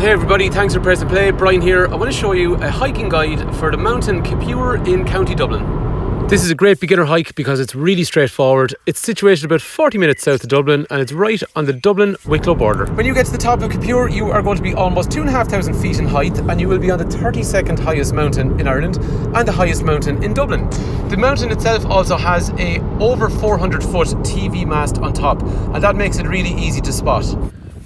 Hey everybody, thanks for pressing play. Brian here. I want to show you a hiking guide for the mountain Kippure in County Dublin. This is a great beginner hike because it's really straightforward. It's situated about 40 minutes south of Dublin and it's right on the Dublin-Wicklow border. When you get to the top of Kippure, you are going to be almost 2,500 feet in height and you will be on the 32nd highest mountain in Ireland and the highest mountain in Dublin. The mountain itself also has a over 400 foot TV mast on top, and that makes it really easy to spot.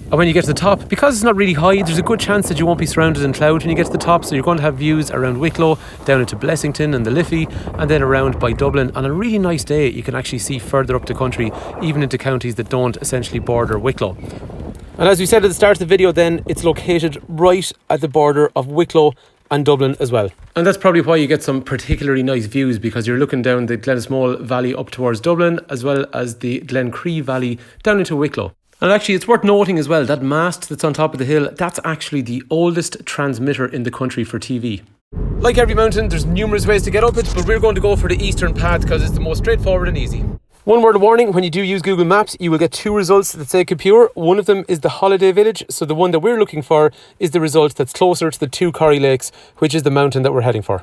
And when you get to the top, because it's not really high, there's a good chance that you won't be surrounded in cloud when you get to the top, so you're going to have views around Wicklow, down into Blessington and the Liffey, and then around by Dublin. On a really nice day, you can actually see further up the country, even into counties that don't essentially border Wicklow. And as we said at the start of the video then, it's located right at the border of Wicklow and Dublin as well. And that's probably why you get some particularly nice views, because you're looking down the Glenismole Valley up towards Dublin, as well as the Glencree Valley down into Wicklow. And actually, it's worth noting as well, that mast that's on top of the hill, that's actually the oldest transmitter in the country for TV. Like every mountain, there's numerous ways to get up it, but we're going to go for the eastern path because it's the most straightforward and easy. One word of warning, when you do use Google Maps, you will get two results that say Kippure. One of them is the holiday village, so the one that we're looking for is the result that's closer to the two Corrie Lakes, which is the mountain that we're heading for.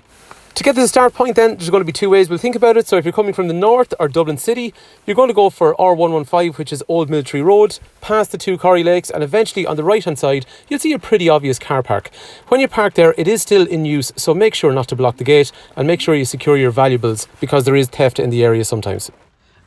To get to the start point then, there's going to be two ways we'll think about it. So if you're coming from the north or Dublin City, you're going to go for R115, which is Old Military Road, past the two Corrie Lakes, and eventually on the right hand side, you'll see a pretty obvious car park. When you park there, it is still in use, so make sure not to block the gate and make sure you secure your valuables, because there is theft in the area sometimes.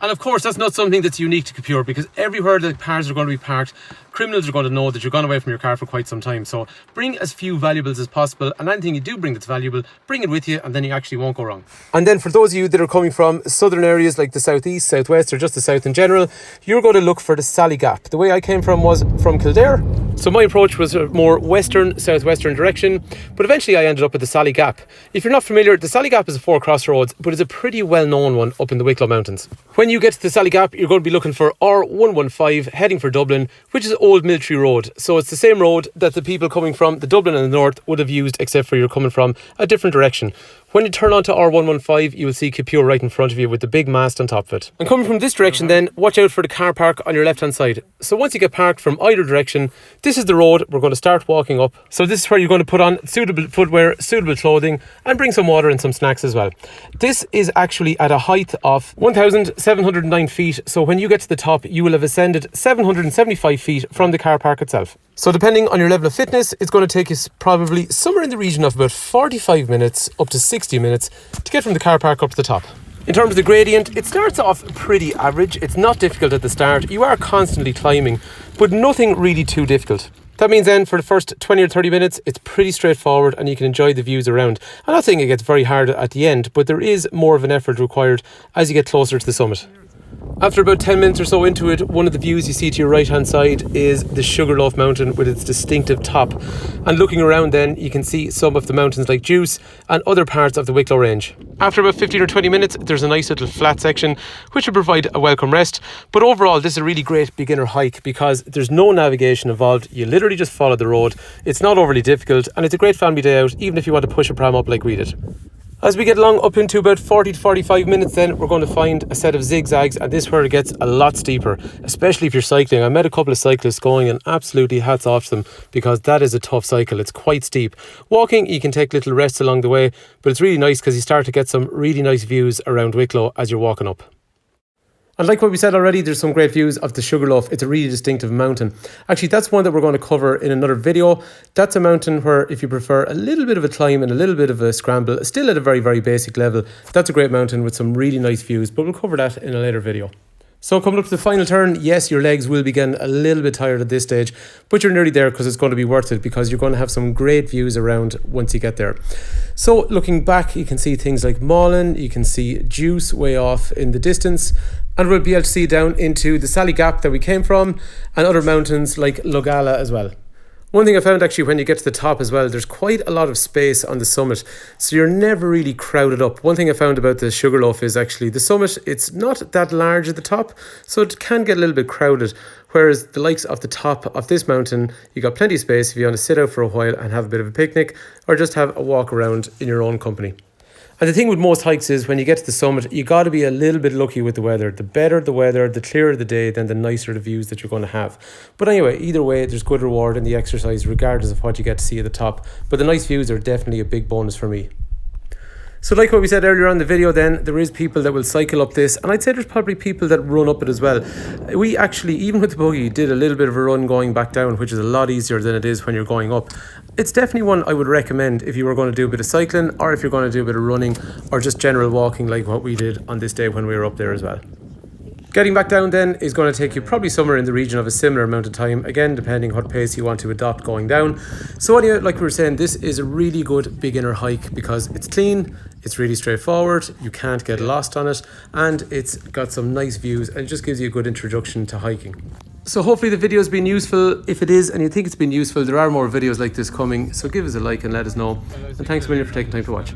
And of course, that's not something that's unique to Kippure, because everywhere the cars are going to be parked, criminals are going to know that you've gone away from your car for quite some time. So bring as few valuables as possible, and anything you do bring that's valuable, bring it with you, and then you actually won't go wrong. And then for those of you that are coming from southern areas like the southeast, southwest, or just the south in general, you're going to look for the Sally Gap. The way I came from was from Kildare, so my approach was a more western, southwestern direction, but eventually I ended up at the Sally Gap. If you're not familiar, the Sally Gap is a four crossroads, but it's a pretty well-known one up in the Wicklow Mountains. When you get to the Sally Gap, you're going to be looking for R115, heading for Dublin, which is Old Military Road. So it's the same road that the people coming from the Dublin and the north would have used, except for you're coming from a different direction. When you turn onto R115, you will see Kippure right in front of you with the big mast on top of it. And coming from this direction then, watch out for the car park on your left hand side. So once you get parked from either direction, this is the road we're going to start walking up. So this is where you're going to put on suitable footwear, suitable clothing, and bring some water and some snacks as well. This is actually at a height of 1,709 feet. So when you get to the top, you will have ascended 775 feet from the car park itself. So depending on your level of fitness, it's going to take you probably somewhere in the region of about 45 minutes up to 60 minutes to get from the car park up to the top. In terms of the gradient, it starts off pretty average. It's not difficult at the start. You are constantly climbing, but nothing really too difficult. That means then for the first 20 or 30 minutes, it's pretty straightforward and you can enjoy the views around. I'm not saying it gets very hard at the end, but there is more of an effort required as you get closer to the summit. After about 10 minutes or so into it, one of the views you see to your right hand side is the Sugarloaf mountain with its distinctive top. And looking around then, you can see some of the mountains like Juice and other parts of the Wicklow range. After about 15 or 20 minutes, there's a nice little flat section which will provide a welcome rest. But overall, this is a really great beginner hike because there's no navigation involved. You literally just follow the road. It's not overly difficult and it's a great family day out, even if you want to push a pram up like we did. As we get along up into about 40 to 45 minutes then, we're going to find a set of zigzags, and this is where it gets a lot steeper, especially if you're cycling. I met a couple of cyclists going, and absolutely hats off to them, because that is a tough cycle. It's quite steep. Walking, you can take little rests along the way, but it's really nice because you start to get some really nice views around Wicklow as you're walking up. And like what we said already, there's some great views of the Sugarloaf. It's a really distinctive mountain. Actually, that's one that we're going to cover in another video. That's a mountain where if you prefer a little bit of a climb and a little bit of a scramble, still at a very, very basic level, that's a great mountain with some really nice views, but we'll cover that in a later video. So coming up to the final turn, yes, your legs will be getting a little bit tired at this stage, but you're nearly there because it's going to be worth it, because you're going to have some great views around once you get there. So looking back, you can see things like Malin, you can see Juice way off in the distance, and we'll be able to see down into the Sally Gap that we came from and other mountains like Logala as well. One thing I found actually when you get to the top as well, there's quite a lot of space on the summit, so you're never really crowded up. One thing I found about the Sugarloaf is actually the summit, it's not that large at the top, so it can get a little bit crowded, whereas the likes of the top of this mountain, you got plenty of space if you want to sit out for a while and have a bit of a picnic or just have a walk around in your own company. And the thing with most hikes is when you get to the summit, you got to be a little bit lucky with the weather. The better the weather, the clearer the day, then the nicer the views that you're going to have. But anyway, either way, there's good reward in the exercise regardless of what you get to see at the top. But the nice views are definitely a big bonus for me. So like what we said earlier on in the video then, there is people that will cycle up this, and I'd say there's probably people that run up it as well. We actually, even with the buggy, did a little bit of a run going back down, which is a lot easier than it is when you're going up. It's definitely one I would recommend if you were going to do a bit of cycling, or if you're going to do a bit of running, or just general walking like what we did on this day when we were up there as well. Getting back down then is going to take you probably somewhere in the region of a similar amount of time, again depending what pace you want to adopt going down. So anyway, like we were saying, this is a really good beginner hike because it's clean, it's really straightforward, you can't get lost on it, and it's got some nice views and it just gives you a good introduction to hiking. So hopefully the video has been useful. If it is and you think it's been useful, there are more videos like this coming, so give us a like and let us know. And thanks a million for taking time to watch.